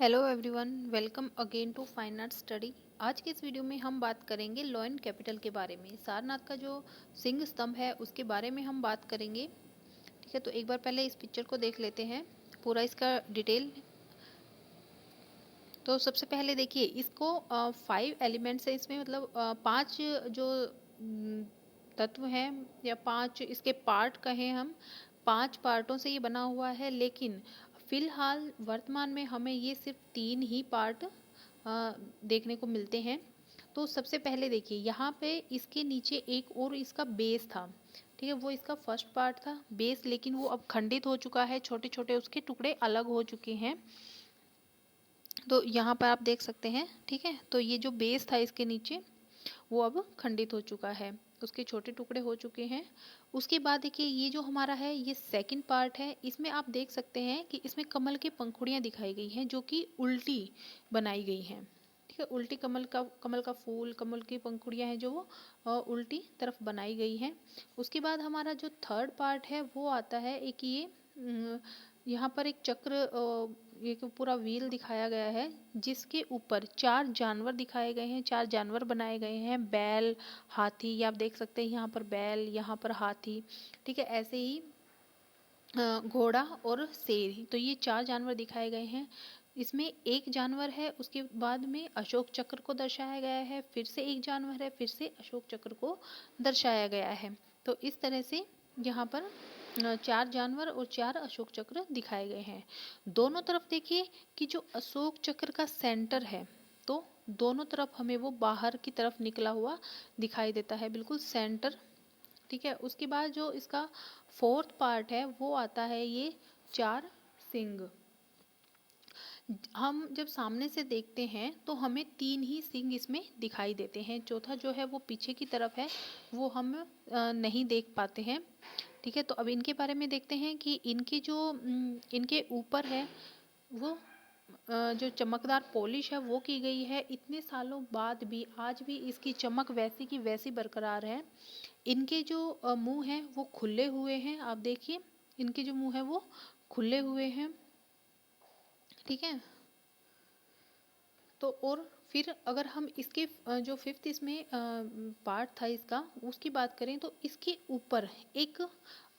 Hello everyone, welcome again to fine art study. आज के इस वीडियो में हम बात करेंगे लॉयन कैपिटल के बारे में। सारनाथ का जो सिंह स्तंभ है उसके बारे में हम बात करेंगे। ठीक है, तो एक बार पहले इस पिक्चर को देख लेते हैं, पूरा इसका डिटेल। तो सबसे पहले देखिए, इसको 5 एलिमेंट्स है इसमें, मतलब 5 जो तत्व हैं या 5 इसके पार्ट कहें हम, 5 पार्टों से ये बना हुआ है। लेकिन फिलहाल वर्तमान में हमें ये सिर्फ 3 ही पार्ट देखने को मिलते हैं। तो सबसे पहले देखिए, यहाँ पे इसके नीचे एक और इसका बेस था। ठीक है, वो इसका फर्स्ट पार्ट था बेस, लेकिन वो अब खंडित हो चुका है, छोटे छोटे उसके टुकड़े अलग हो चुके हैं। तो यहाँ पर आप देख सकते हैं। ठीक है, तो ये जो बेस था इसके नीचे वो अब खंडित हो चुका है, उसके छोटे टुकड़े हो चुके हैं। उसके बाद देखिए, ये जो हमारा है ये सेकंड पार्ट है। इसमें आप देख सकते हैं कि इसमें कमल की पंखुड़ियाँ दिखाई गई हैं जो कि उल्टी बनाई गई हैं। ठीक है, उल्टी कमल का फूल, कमल की पंखुड़ियाँ हैं जो वो उल्टी तरफ बनाई गई हैं। उसके बाद हमारा जो थर्ड पार्ट है वो आता है एक ये यहाँ पर एक चक्र, एक पूरा व्हील दिखाया गया है जिसके ऊपर 4 जानवर दिखाए गए हैं, 4 जानवर बनाए गए हैं, बैल, हाथी। ये आप देख सकते हैं, यहाँ पर बैल, यहाँ पर हाथी। ठीक है, ऐसे ही घोड़ा और शेर। तो ये 4 जानवर दिखाए गए हैं। इसमें एक जानवर है, उसके बाद में अशोक चक्र को दर्शाया गया है, फिर से एक जानवर है, फिर से अशोक चक्र को दर्शाया गया है। तो इस तरह से यहाँ पर 4 जानवर और 4 अशोक चक्र दिखाए गए हैं। दोनों तरफ देखिए कि जो अशोक चक्र का सेंटर है, तो दोनों तरफ हमें वो बाहर की तरफ निकला हुआ दिखाई देता है, बिल्कुल सेंटर। ठीक है, उसके बाद जो इसका फोर्थ पार्ट है वो आता है ये 4 सिंग। हम जब सामने से देखते हैं तो हमें 3 ही सिंग इसमें दिखाई देते हैं, चौथा जो है वो पीछे की तरफ है, वो हम नहीं देख पाते हैं। ठीक है, तो अब इनके बारे में देखते हैं कि इनके जो इनके ऊपर है वो जो चमकदार पॉलिश है वो की गई है। इतने सालों बाद भी आज भी इसकी चमक वैसी की वैसी बरकरार है। इनके जो मुंह हैं वो खुले हुए हैं, आप देखिए इनके जो मुंह है वो खुले हुए हैं। ठीक है, तो और फिर अगर हम इसके जो फिफ्थ इसमें पार्ट था इसका, उसकी बात करें तो इसके ऊपर एक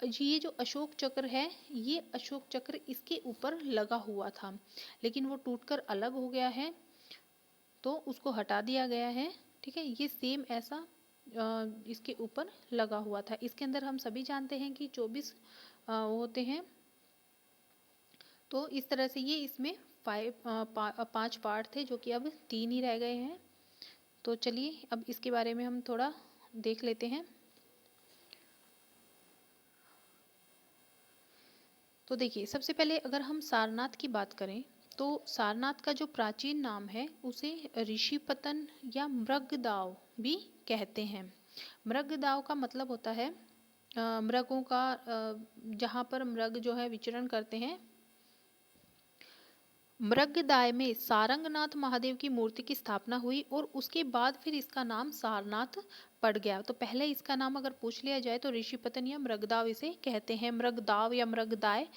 ये जो अशोक चक्र है, ये अशोक चक्र इसके ऊपर लगा हुआ था, लेकिन वो टूटकर अलग हो गया है, तो उसको हटा दिया गया है। ठीक है, ये सेम ऐसा इसके ऊपर लगा हुआ था। इसके अंदर हम सभी जानते हैं कि 24 होते हैं। तो इस तरह से ये इसमें 5 पार्ट थे जो कि अब 3 ही रह गए हैं। तो चलिए अब इसके बारे में हम थोड़ा देख लेते हैं। तो देखिए, सबसे पहले अगर हम सारनाथ की बात करें तो सारनाथ का जो प्राचीन नाम है उसे ऋषिपतन या मृगदाव भी कहते हैं। मृगदाव का मतलब होता है मृगों का, जहाँ पर मृग जो है विचरण करते हैं। मृगदाय में सारंगनाथ महादेव की मूर्ति की स्थापना हुई और उसके बाद फिर इसका नाम सारनाथ पड़ गया। तो पहले इसका नाम अगर पूछ लिया जाए तो ऋषिपतन या मृगदाव इसे कहते हैं, मृगदाव या मृगदाय।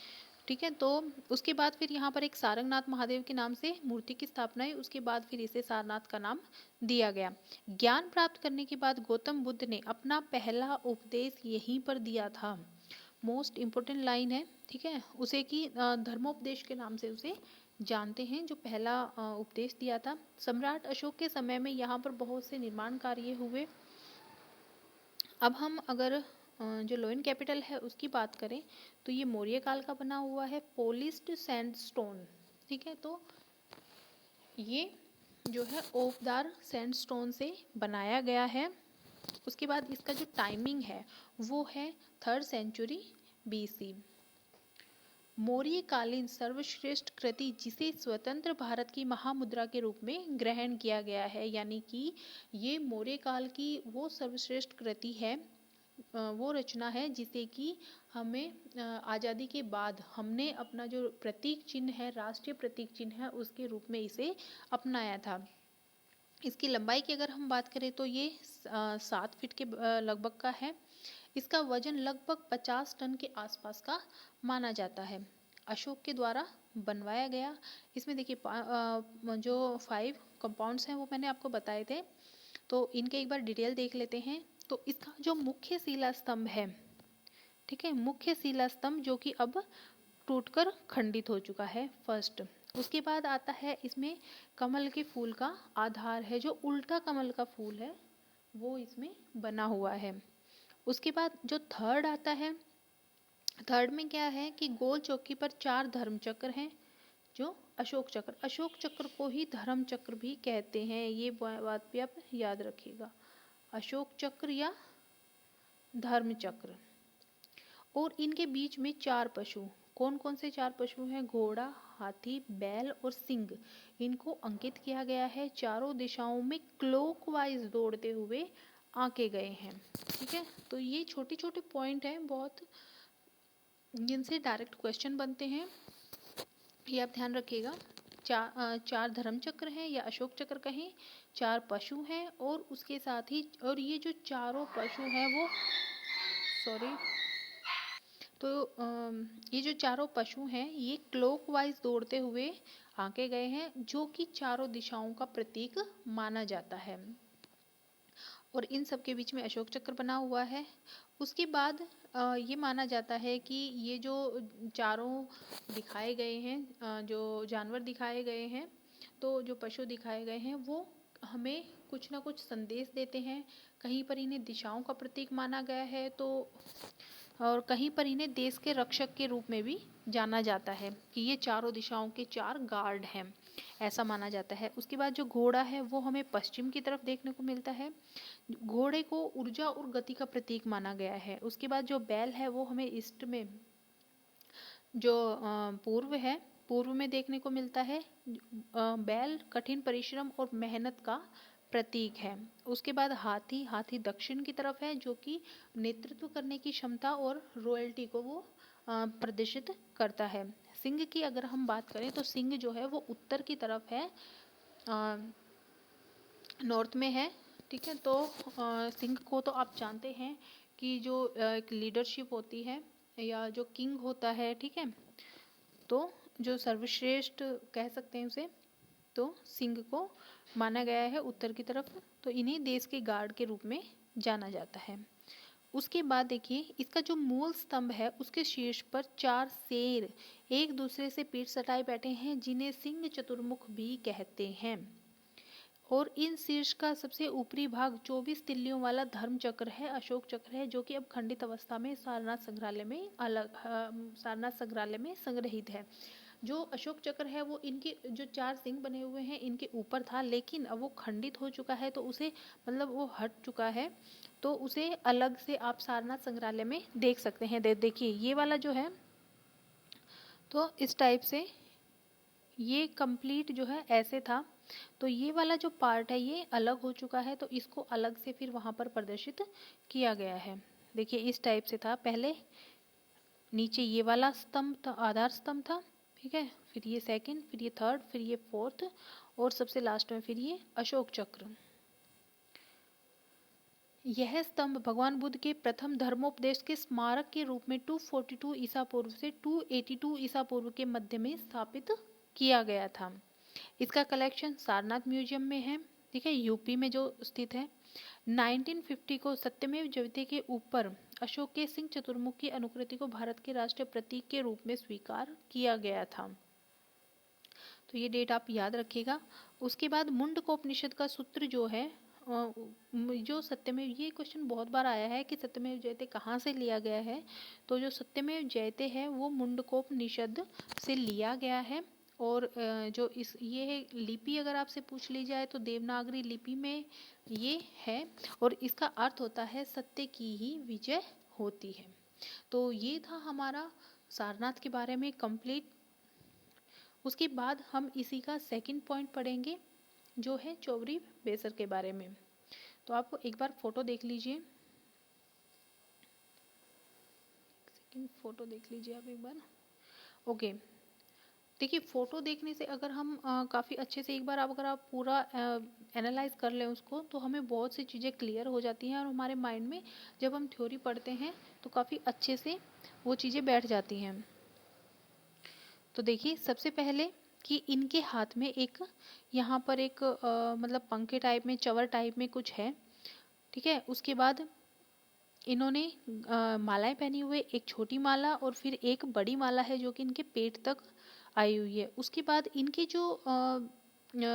ठीक है, तो उसके बाद फिर यहाँ पर एक सारंगनाथ महादेव के नाम से मूर्ति की स्थापना हुई, उसके बाद फिर इसे सारनाथ का नाम दिया गया। ज्ञान प्राप्त करने के बाद गौतम बुद्ध ने अपना पहला उपदेश यहीं पर दिया था। मोस्ट इम्पोर्टेंट लाइन है। ठीक है, उसे कि धर्मोपदेश के नाम से उसे जानते हैं, जो पहला उपदेश दिया था। सम्राट अशोक के समय में यहाँ पर बहुत से निर्माण कार्य हुए। अब हम अगर जो लोयन कैपिटल है उसकी बात करें तो ये मौर्य काल का बना हुआ है, पॉलिश्ड सैंडस्टोन। ठीक है, तो ये जो है ओकदार सैंडस्टोन से बनाया गया है। उसके बाद इसका जो टाइमिंग है वो है 3rd सेंचुरी BC। मौर्यकालीन सर्वश्रेष्ठ कृति जिसे स्वतंत्र भारत की महामुद्रा के रूप में ग्रहण किया गया है, यानी कि ये मौर्य काल की वो सर्वश्रेष्ठ कृति है, वो रचना है जिसे कि हमें आज़ादी के बाद हमने अपना जो प्रतीक चिन्ह है, राष्ट्रीय प्रतीक चिन्ह है, उसके रूप में इसे अपनाया था। इसकी लंबाई की अगर हम बात करें तो ये 7 फीट के लगभग का है। इसका वजन लगभग 50 टन के आसपास का माना जाता है। अशोक के द्वारा बनवाया गया। इसमें देखिए जो 5 कंपाउंड्स हैं वो मैंने आपको बताए थे, तो इनके एक बार डिटेल देख लेते हैं। तो इसका जो मुख्य शिला स्तंभ है, ठीक है, मुख्य शिला स्तंभ जो कि अब टूटकर खंडित हो चुका है, फर्स्ट। उसके बाद आता है इसमें कमल के फूल का आधार है, जो उल्टा कमल का फूल है वो इसमें बना हुआ है। उसके बाद जो थर्ड आता है, थर्ड में क्या है कि गोल चौकी पर 4 धर्म चक्र हैं, जो अशोक चक्र, अशोक चक्र को ही धर्म चक्र भी कहते हैं, ये बात भी आप याद रखिएगा, अशोक चक्र या धर्म चक्र। और इनके बीच में 4 पशु, कौन कौन से 4 पशु हैं? घोड़ा, हाथी, बैल और सिंह। इनको अंकित किया गया है, चारों दिशाओं में क्लॉकवाइज दौड़ते हुए आके गए हैं, ठीक है। तो ये छोटे छोटे पॉइंट हैं बहुत, जिनसे डायरेक्ट क्वेश्चन बनते हैं, ये आप ध्यान रखिएगा। 4 धर्म चक्र हैं या अशोक चक्र कहें, 4 पशु हैं, और उसके साथ ही, और ये जो चारों पशु हैं वो, सॉरी, तो ये जो चारों पशु हैं ये क्लॉकवाइज दौड़ते हुए आके गए हैं, जो कि चारों दिशाओं का प्रतीक माना जाता है, और इन सब के बीच में अशोक चक्र बना हुआ है। उसके बाद ये माना जाता है कि ये जो चारों दिखाए गए हैं, जो जानवर दिखाए गए हैं, तो जो पशु दिखाए गए हैं वो हमें कुछ ना कुछ संदेश देते हैं। कहीं पर इन्हें दिशाओं का प्रतीक माना गया है, तो और कहीं पर इन्हें देश के रक्षक के रूप में भी जाना जाता है, कि ये चारों दिशाओं के 4 गार्ड हैं, ऐसा माना जाता है। उसके बाद जो घोड़ा है वो हमें पश्चिम की तरफ देखने को मिलता है, घोड़े को ऊर्जा और गति का प्रतीक माना गया है। उसके बाद जो बैल है वो हमें ईस्ट में, जो पूर्व है, पूर्व में देखने को मिलता है। बैल कठिन परिश्रम और मेहनत का प्रतीक है। उसके बाद हाथी, हाथी दक्षिण की तरफ है, जो कि नेतृत्व करने की क्षमता और रॉयल्टी को वो प्रदर्शित करता है। सिंह की अगर हम बात करें तो सिंह जो है वो उत्तर की तरफ है, नॉर्थ में है, ठीक है। तो सिंह को तो आप जानते हैं कि जो एक लीडरशिप होती है या जो किंग होता है, ठीक है, तो जो सर्वश्रेष्ठ कह सकते हैं उसे, तो सिंह को माना गया है उत्तर की तरफ, तो इन्हें देश के गार्ड के रूप में जाना जाता है। उसके बाद देखिए इसका जो मूल स्तंभ है उसके शीर्ष पर 4 शेर एक दूसरे से पीठ सटाए बैठे हैं, जिन्हें सिंह चतुर्मुख भी कहते हैं। और इन शीर्ष का सबसे ऊपरी भाग 24 तिल्लियों वाला धर्म चक्र है, अशोक चक्र है, जो कि अब खंडित अवस्था में सारनाथ संग्रहालय में संग्रहित है। जो अशोक चक्र है वो इनके जो 4 सिंह बने हुए हैं इनके ऊपर था, लेकिन अब वो खंडित हो चुका है, तो उसे मतलब वो हट चुका है, तो उसे अलग से आप सारनाथ संग्रहालय में देख सकते हैं। देखिए ये वाला जो है, तो इस टाइप से ये कंप्लीट जो है ऐसे था, तो ये वाला जो पार्ट है ये अलग हो चुका है, तो इसको अलग से फिर वहाँ पर प्रदर्शित किया गया है। देखिए इस टाइप से था पहले, नीचे ये वाला स्तंभ था, आधार स्तंभ था, ठीक है, फिर ये सेकंड, फिर ये थर्ड, फिर ये फोर्थ, और सबसे लास्ट में फिर ये अशोक चक्र। यह स्तंभ भगवान बुद्ध के प्रथम धर्मोपदेश के स्मारक के रूप में 242 ईसा पूर्व से 282 ईसा पूर्व के मध्य में स्थापित किया गया था। इसका कलेक्शन सारनाथ म्यूजियम में है, ठीक है, यूपी में जो स्थित है। 1950 को सत्यमेव जयते के ऊपर अशोक के सिंह चतुर्मुख की अनुकृति को भारत के राष्ट्रीय प्रतीक के रूप में स्वीकार किया गया था, तो ये डेट आप याद रखिएगा। उसके बाद मुंडकोपनिषद का सूत्र जो है, जो सत्यमेव, ये क्वेश्चन बहुत बार आया है कि सत्यमेव जयते कहाँ से लिया गया है, तो जो सत्यमेव जयते है वो मुंडकोपनिषद से लिया गया है। और जो ये लिपि अगर आपसे पूछ ली जाए तो देवनागरी लिपि में ये है, और इसका अर्थ होता है सत्य की ही विजय होती है। तो ये था हमारा सारनाथ के बारे में कंप्लीट। उसके बाद हम इसी का सेकंड पॉइंट पढ़ेंगे, जो है चौबरी बेसर के बारे में। तो आप एक बार फोटो देख लीजिए, सेकंड फोटो देख लीजिए आप एक बार। ओके, देखिए फोटो देखने से अगर हम काफ़ी अच्छे से एक बार अगर आप पूरा एनालाइज कर लें उसको, तो हमें बहुत सी चीज़ें क्लियर हो जाती हैं, और हमारे माइंड में जब हम थ्योरी पढ़ते हैं तो काफ़ी अच्छे से वो चीज़ें बैठ जाती हैं। तो देखिए सबसे पहले कि इनके हाथ में एक यहाँ पर एक मतलब पंखे टाइप में, चवर टाइप में कुछ है, ठीक है। उसके बाद इन्होंने मालाएं पहनी हुई, एक छोटी माला और फिर एक बड़ी माला है जो कि इनके पेट तक आई हुई है। उसके बाद इनके जो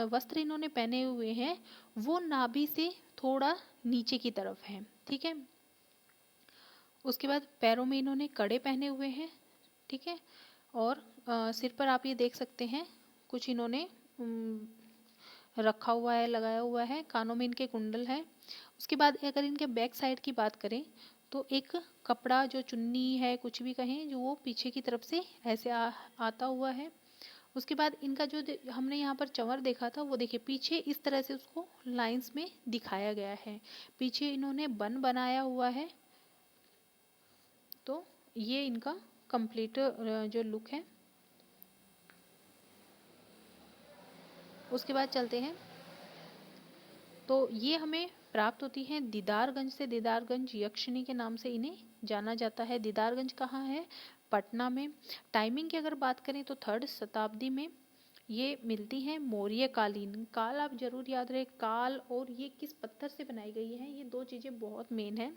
वस्त्र इन्होंने पहने हुए हैं वो नाभि से थोड़ा नीचे की तरफ है, ठीक है। उसके बाद पैरों में इन्होंने कड़े पहने हुए हैं, ठीक है। और सिर पर आप ये देख सकते हैं कुछ इन्होंने रखा हुआ है, लगाया हुआ है। कानों में इनके कुंडल है। उसके बाद अगर इनके बैक साइड की बात करें तो एक कपड़ा जो चुन्नी है कुछ भी कहें जो वो पीछे की तरफ से ऐसे आता हुआ है। उसके बाद इनका जो हमने यहाँ पर चंवर देखा था वो देखिए पीछे इस तरह से उसको लाइंस में दिखाया गया है। पीछे इन्होंने बन बनाया हुआ है। तो ये इनका कंप्लीट जो लुक है। उसके बाद चलते हैं तो ये हमें प्राप्त होती है दीदारगंज से। दीदारगंज यक्षिणी के नाम से इन्हें जाना जाता है। दीदारगंज कहाँ है? पटना में। टाइमिंग की अगर बात करें तो 3rd शताब्दी में ये मिलती हैं। मौर्य कालीन, काल आप जरूर याद रहे, काल और ये किस पत्थर से बनाई गई है, ये दो चीजें बहुत मेन है।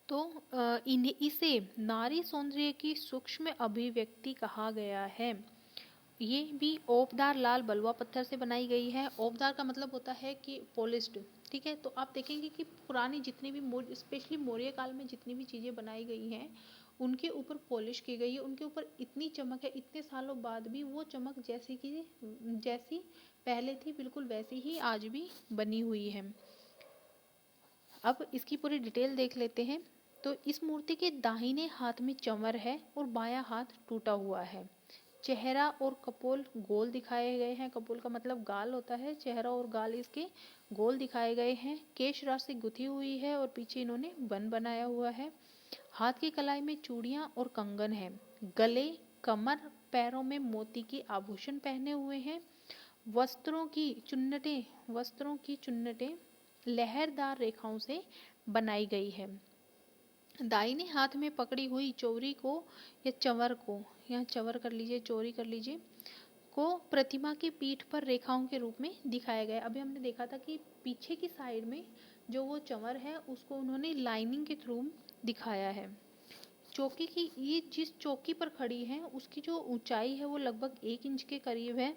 तो इसे नारी सौंदर्य की सूक्ष्म अभिव्यक्ति कहा गया है। ये भी ओपदार लाल बलुआ पत्थर से बनाई गई है। ओपदार का मतलब होता है कि पॉलिश्ड, ठीक है। तो आप देखेंगे कि पुरानी जितनी भी स्पेशली मौर्य काल में जितनी भी चीज़ें बनाई गई हैं उनके ऊपर पॉलिश की गई है, उनके ऊपर इतनी चमक है, इतने सालों बाद भी वो चमक जैसी पहले थी बिल्कुल वैसी ही आज भी बनी हुई है। अब इसकी पूरी डिटेल देख लेते हैं। तो इस मूर्ति के दाहिने हाथ में चंवर है और बायां हाथ टूटा हुआ है। चेहरा और कपोल गोल दिखाए गए हैं। कपोल का मतलब गाल होता है, चेहरा और गाल इसके गोल दिखाए गए हैं। केश राशि गुथी हुई है और पीछे इन्होंने बन बनाया हुआ है। हाथ की कलाई में चूड़ियां और कंगन है। गले, कमर, पैरों में मोती की आभूषण पहने हुए हैं। वस्त्रों की चुन्नटें लहरदार रेखाओं से बनाई गई है। दाहिने हाथ में पकड़ी हुई चोरी को या चंवर को, यहाँ चंवर कर लीजिए, चोरी कर लीजिए, को प्रतिमा की पीठ पर रेखाओं के रूप में दिखाया गया। अभी हमने देखा था कि पीछे की साइड में जो वो चंवर है उसको उन्होंने लाइनिंग के थ्रू दिखाया है। चौकी की, ये जिस चौकी पर खड़ी है उसकी जो ऊंचाई है वो लगभग 1 इंच के करीब है,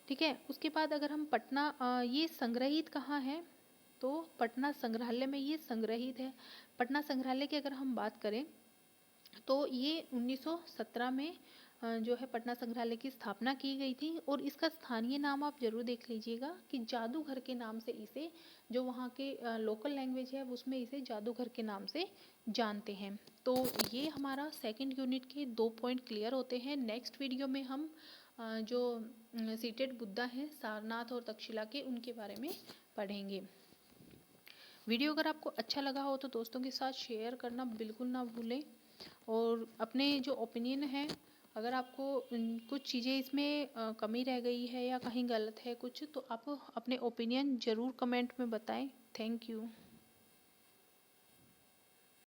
ठीक है। उसके बाद अगर हम पटना, ये संग्रहित कहाँ है? तो पटना संग्रहालय में ये संग्रहित है। पटना संग्रहालय की अगर हम बात करें तो ये 1917 में जो है पटना संग्रहालय की स्थापना की गई थी। और इसका स्थानीय नाम आप जरूर देख लीजिएगा कि जादूघर के नाम से इसे, जो वहाँ के लोकल लैंग्वेज है उसमें इसे जादूघर के नाम से जानते हैं। तो ये हमारा सेकंड यूनिट के 2 पॉइंट क्लियर होते हैं। नेक्स्ट वीडियो में हम जो सीटेड बुद्धा हैं सारनाथ और तक्षशिला के, उनके बारे में पढ़ेंगे। वीडियो अगर आपको अच्छा लगा हो तो दोस्तों के साथ शेयर करना बिल्कुल ना भूलें। और अपने जो ओपिनियन है, अगर आपको कुछ चीज़ें इसमें कमी रह गई है या कहीं गलत है कुछ, तो आप अपने ओपिनियन ज़रूर कमेंट में बताएं। Thank you.